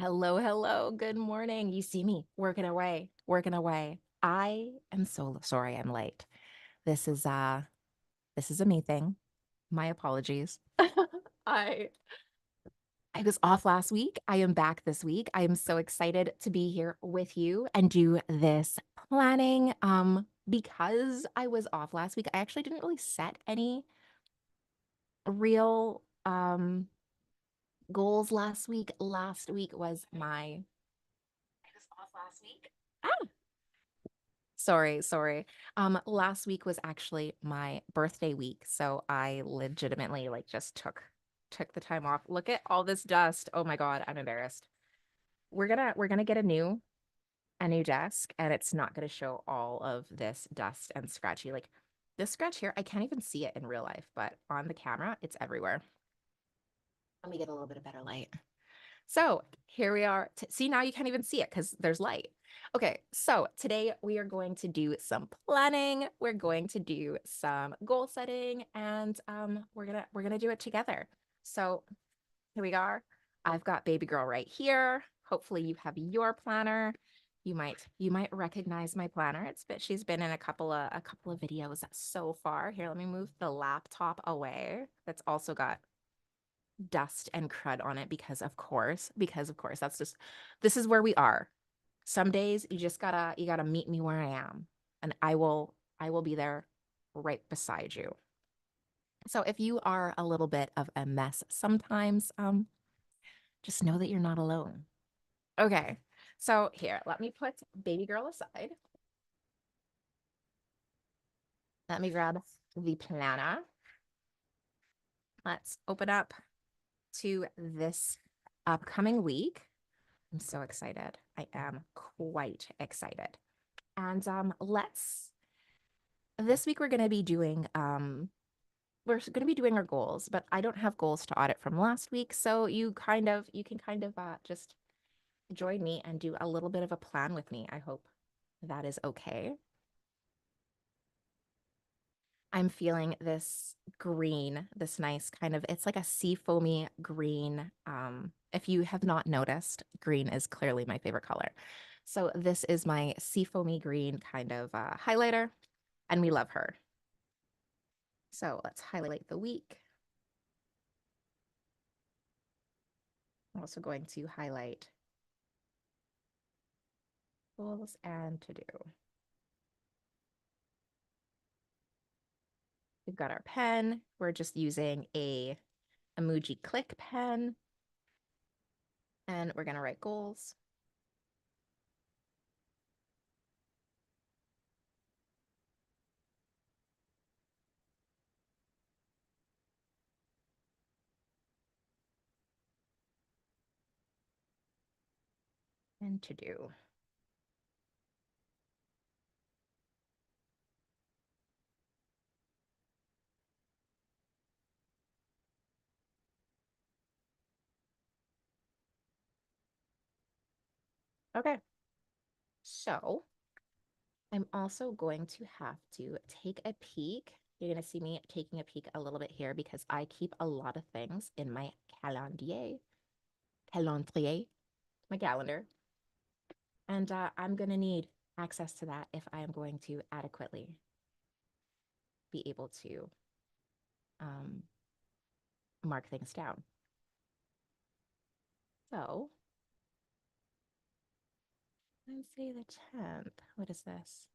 Hello, hello. Good morning. You see me working away, working away. I am so sorry I'm late. This is this is a me thing. My apologies. I I was off last week. I am back this week. I am so excited to be here with you and do this planning. Because I was off last week, I actually didn't really set any real goals last week. Last week was I was off last week. Sorry. Last week was actually my birthday week, so I legitimately like just took the time off. Look at all this dust. Oh my God, I'm embarrassed. We're gonna get a new desk, and it's not gonna show all of this dust and scratchy. Like this scratch here, I can't even see it in real life, but on the camera, it's everywhere. Let me get a little bit of better light. So here we are. See, now you can't even see it because there's light. Okay, so today we are going to do some planning. We're going to do some goal setting, and we're gonna do it together. So here we are. I've got baby girl right here. Hopefully you have your planner. You might recognize my planner. She's been in a couple of videos so far. Here, let me move the laptop away. That's also got dust and crud on it because of course this is where we are. Some days you gotta meet me where I am, and I will be there right beside you. So if you are a little bit of a mess sometimes, just know that you're not alone. Okay, so here, let me put baby girl aside. Let me grab the planner. Let's open up to this upcoming week. I'm so excited. I am quite excited. And let's this week we're going to be doing our goals, but I don't have goals to audit from last week, so you can just join me and do a little bit of a plan with me. I hope that is okay. I'm feeling this green, this nice kind of, it's like a sea foamy green. If you have not noticed, green is clearly my favorite color. So this is my sea foamy green kind of highlighter, and we love her. So let's highlight the week. I'm also going to highlight goals and to do. We've got our pen. We're just using a emoji click pen, and we're going to write goals and to do. Okay. So I'm also going to have to take a peek. You're going to see me taking a peek a little bit here because I keep a lot of things in my calendrier, my calendar. And I'm going to need access to that if I am going to adequately be able to um, mark things down. So Wednesday the 10th. What is this?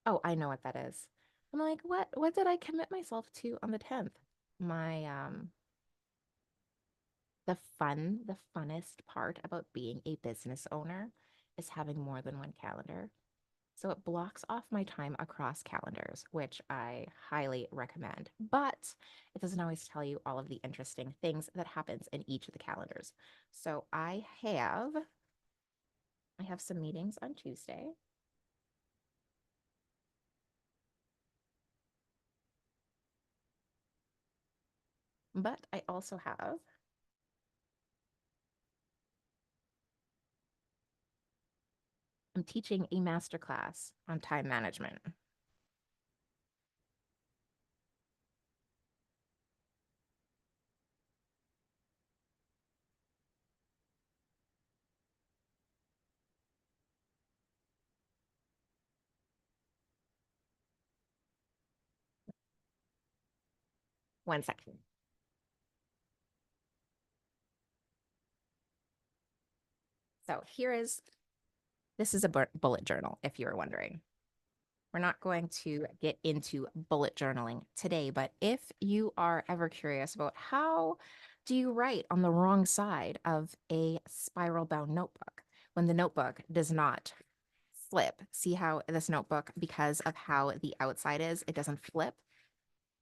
Oh, I know what that is. I'm like, what did I commit myself to on the 10th? My the funnest part about being a business owner is having more than one calendar. So it blocks off my time across calendars, which I highly recommend. But it doesn't always tell you all of the interesting things that happens in each of the calendars. So I have some meetings on Tuesday, but I also have I'm teaching a masterclass on time management. One second. So this is a bullet journal, if you were wondering. We're not going to get into bullet journaling today, but if you are ever curious about how do you write on the wrong side of a spiral bound notebook when the notebook does not flip, see how this notebook, because of how the outside is, it doesn't flip.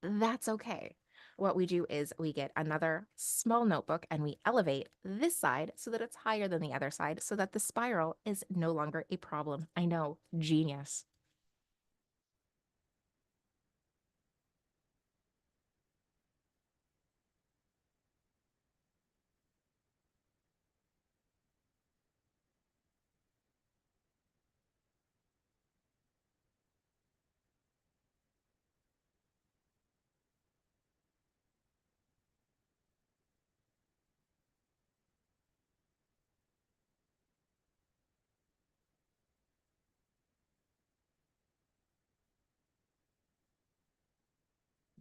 That's okay. What we do is we get another small notebook and we elevate this side so that it's higher than the other side so that the spiral is no longer a problem. I know, genius.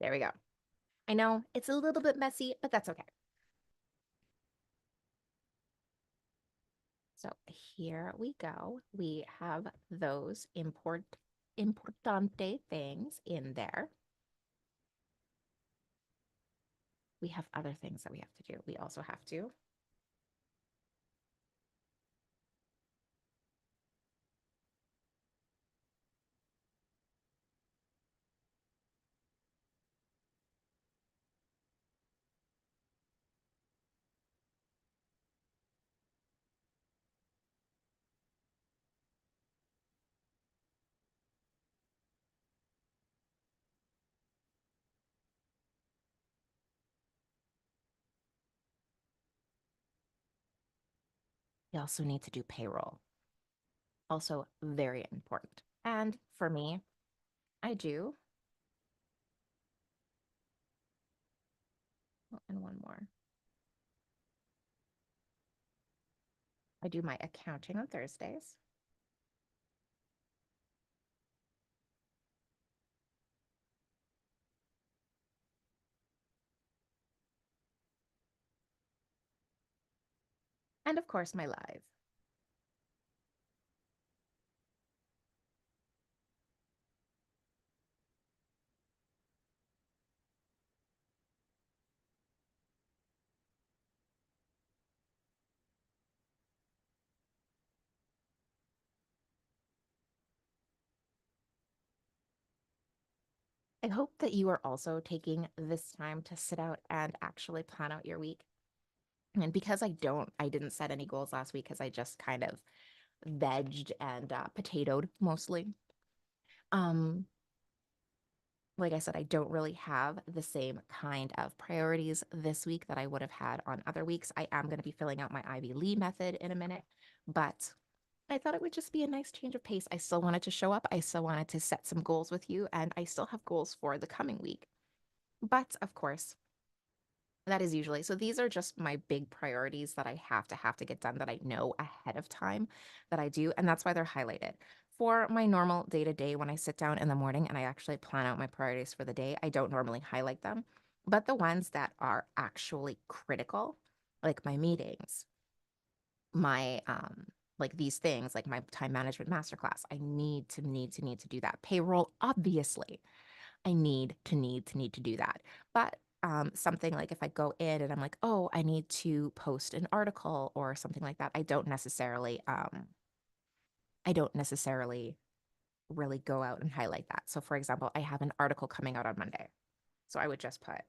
There we go. I know it's a little bit messy, but that's okay. So here we go. We have those importante things in there. We have other things that we have to do. We also have to we also need to do payroll. Also very important. And for me, I do, oh, and one more. I do my accounting on Thursdays. And of course, my live. I hope that you are also taking this time to sit out and actually plan out your week. And because I didn't set any goals last week because I just kind of vegged and potatoed mostly. Um, like I said, I don't really have the same kind of priorities this week that I would have had on other weeks. I am going to be filling out my Ivy Lee method in a minute, but I thought it would just be a nice change of pace. I still wanted to show up. I still wanted to set some goals with you, and I still have goals for the coming week. But of course, that is usually so. These are just my big priorities that I have to get done that I know ahead of time that I do. And that's why they're highlighted. For my normal day to day, when I sit down in the morning and I actually plan out my priorities for the day, I don't normally highlight them. But the ones that are actually critical, like my meetings, my like these things, like my time management masterclass, I need to do that. Payroll, obviously. I need to do that. But something like if I go in and I'm like, oh, I need to post an article or something like that, I don't necessarily really go out and highlight that. So for example, I have an article coming out on Monday. So I would just put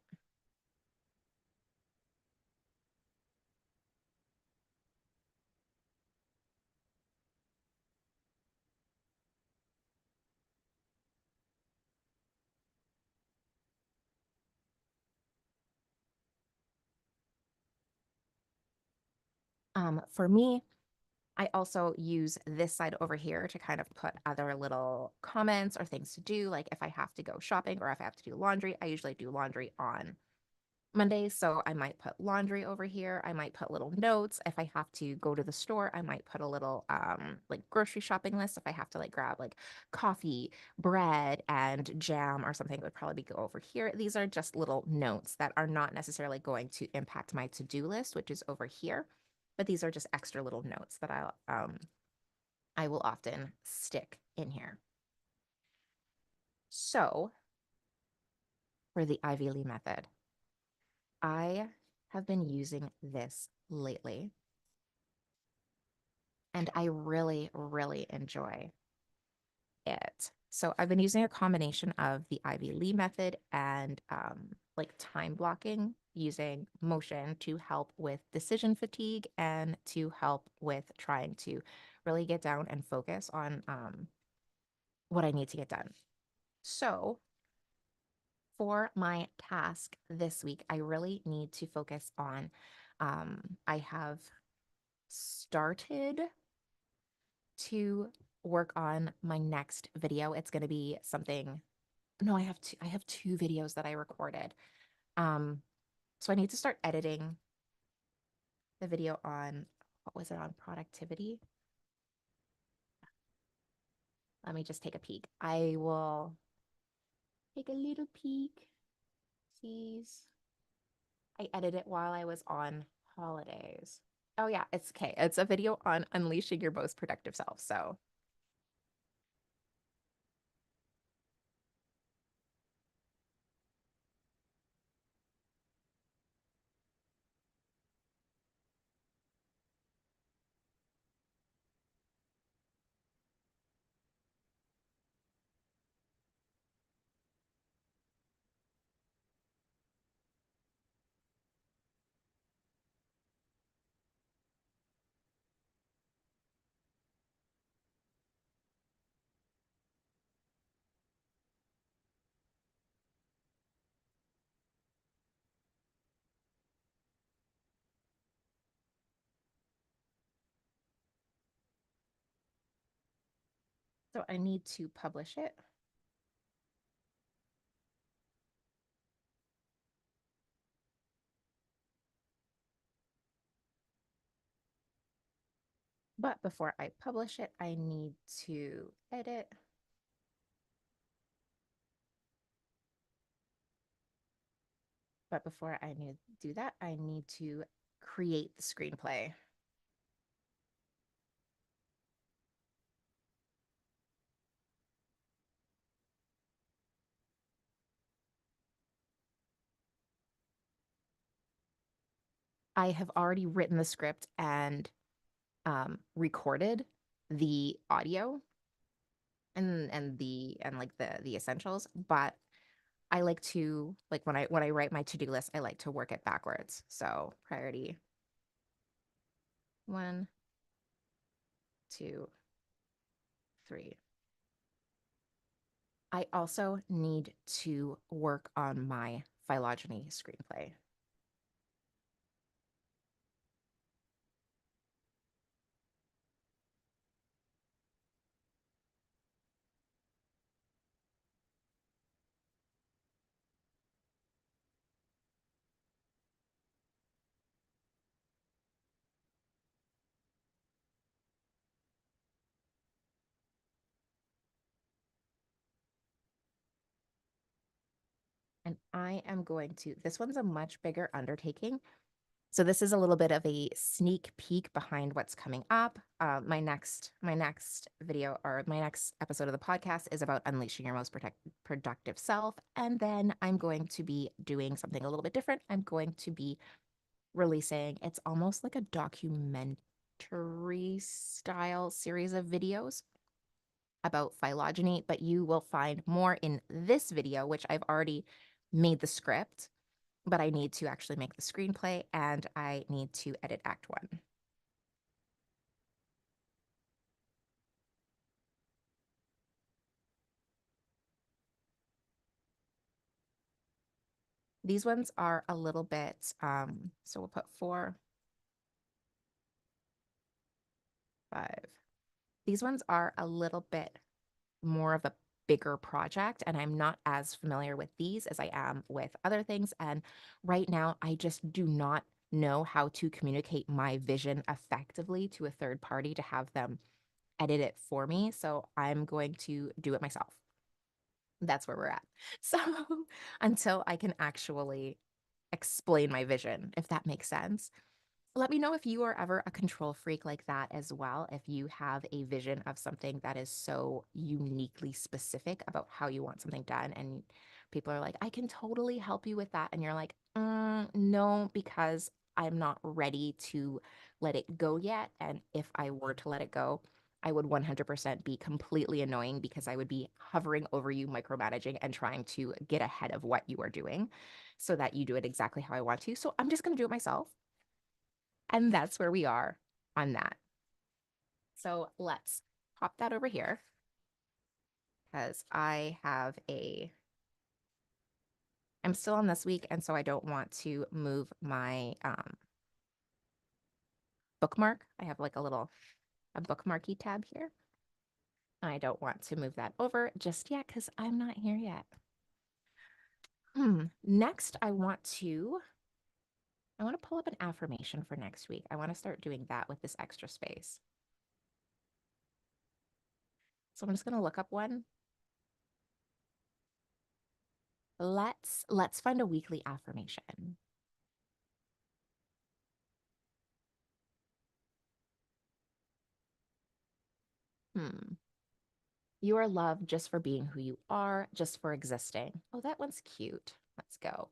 for me, I also use this side over here to kind of put other little comments or things to do. Like if I have to go shopping or if I have to do laundry, I usually do laundry on Mondays, so I might put laundry over here. I might put little notes. If I have to go to the store, I might put a little like grocery shopping list. If I have to like grab like coffee, bread, and jam or something, it would probably go over here. These are just little notes that are not necessarily going to impact my to-do list, which is over here. But these are just extra little notes that I will often stick in here. So for the Ivy Lee method, I have been using this lately, and I really, really enjoy it. So I've been using a combination of the Ivy Lee method and like time blocking using motion to help with decision fatigue and to help with trying to really get down and focus on what I need to get done. So for my task this week, I really need to focus on, I have started to work on my next video. It's going to be something, no, I have two videos that I recorded. Um, so I need to start editing the video on, what was it, on productivity? Let me just take a peek. I will take a little peek. Please. I edited it while I was on holidays. Oh yeah, it's okay. It's a video on unleashing your most productive self. So I need to publish it. But before I publish it, I need to edit. But before I need to do that, I need to create the screenplay. I have already written the script and recorded the audio and like the essentials, but I like to like when I write my to-do list, I like to work it backwards. So priority one, two, three. I also need to work on my phylogeny screenplay. And I am going to, this one's a much bigger undertaking. So this is a little bit of a sneak peek behind what's coming up. My next video or my next episode of the podcast is about unleashing your most productive self. And then I'm going to be doing something a little bit different. I'm going to be releasing, it's almost like a documentary style series of videos about phylogeny, but you will find more in this video, which I've already made the script, but I need to actually make the screenplay and I need to edit Act One. These ones are a little bit, so we'll put 4, 5. These ones are a little bit more of a bigger project, and I'm not as familiar with these as I am with other things. And right now, I just do not know how to communicate my vision effectively to a third party to have them edit it for me. So I'm going to do it myself. That's where we're at. So until I can actually explain my vision, if that makes sense. Let me know if you are ever a control freak like that as well. If you have a vision of something that is so uniquely specific about how you want something done, and people are like, I can totally help you with that. And you're like, no, because I'm not ready to let it go yet. And if I were to let it go, I would 100% be completely annoying because I would be hovering over you, micromanaging, and trying to get ahead of what you are doing so that you do it exactly how I want to. So I'm just going to do it myself. And that's where we are on that. So let's pop that over here because I'm still on this week. And so I don't want to move my bookmark. I have like a bookmarky tab here. I don't want to move that over just yet because I'm not here yet. Next, I want to pull up an affirmation for next week. I want to start doing that with this extra space. So I'm just going to look up one. Let's find a weekly affirmation. Hmm. You are loved just for being who you are, just for existing. Oh, that one's cute. Let's go.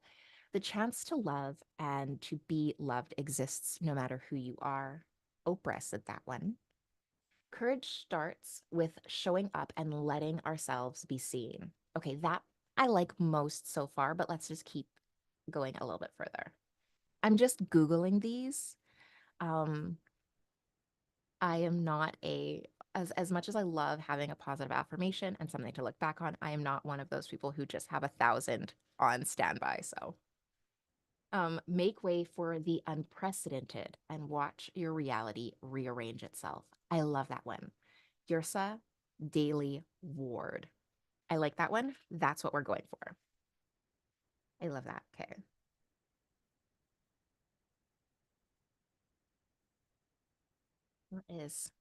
The chance to love and to be loved exists no matter who you are. Oprah said that one. Courage starts with showing up and letting ourselves be seen. Okay, that I like most so far, but let's just keep going a little bit further. I'm just Googling these. Um, I am not as much as I love having a positive affirmation and something to look back on, I am not one of those people who just have 1,000 on standby. So, make way for the unprecedented and watch your reality rearrange itself. I love that one. Yursa Daily Ward. I like that one. That's what we're going for. I love that. Okay. What is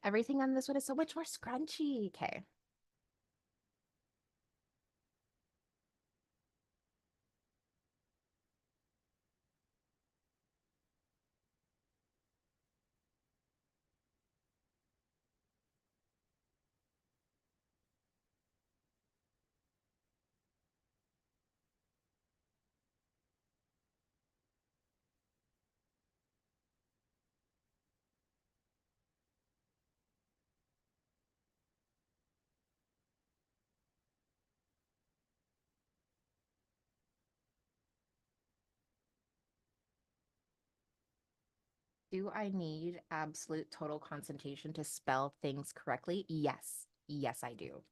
everything on this one is so much more scrunchy. Okay. Do I need absolute total concentration to spell things correctly? Yes. Yes, I do.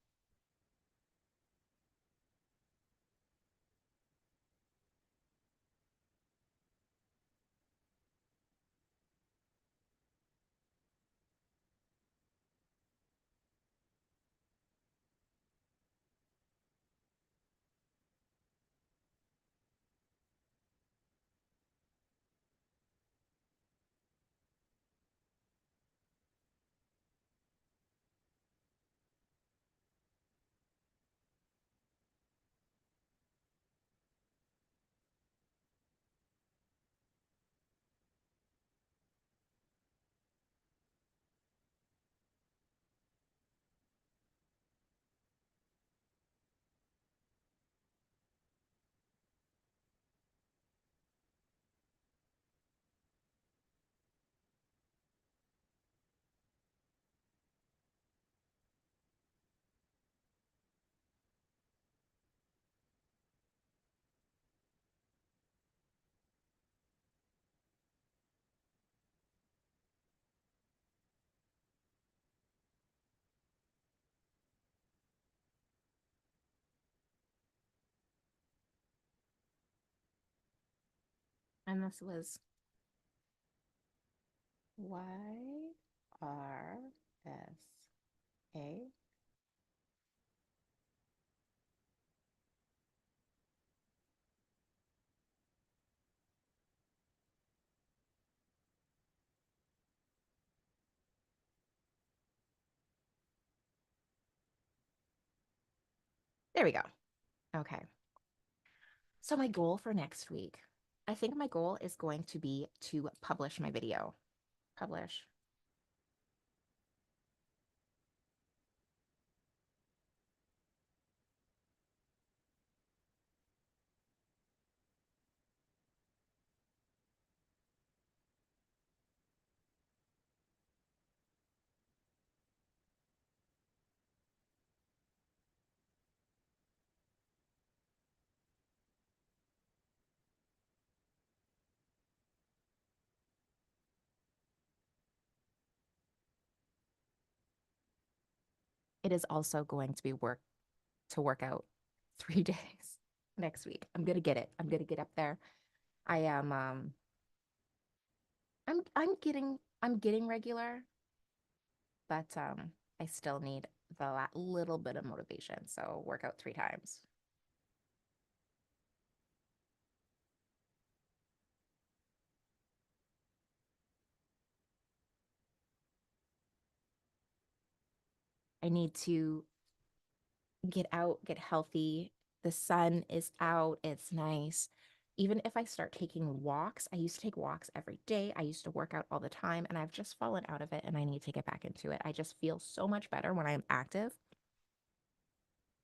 And this was YRSA. There we go. Okay. So my goal for next week, I think my goal is going to be to publish my video. Publish. It is also going to be work out 3 days next week. I'm gonna get it. I'm gonna get up there. I am I'm getting regular, but I still need the little bit of motivation. So work out 3 times. I need to get out, get healthy. The sun is out, it's nice. Even if I start taking walks, I used to take walks every day. I used to work out all the time, and I've just fallen out of it, and I need to get back into it. I just feel so much better when I'm active.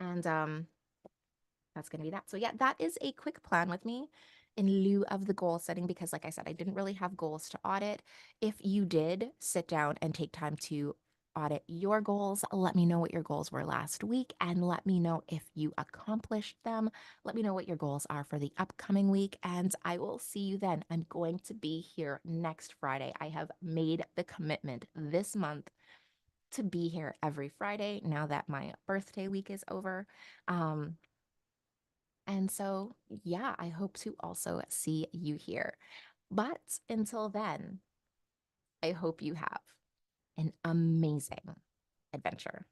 And that's going to be that. So, yeah, that is a quick plan with me in lieu of the goal setting because, like I said, I didn't really have goals to audit. If you did sit down and take time to audit your goals, let me know what your goals were last week and let me know if you accomplished them. Let me know what your goals are for the upcoming week, and I will see you then. I'm going to be here next Friday. I have made the commitment this month to be here every Friday now that my birthday week is over. And so, yeah, I hope to also see you here. But until then, I hope you have an amazing adventure.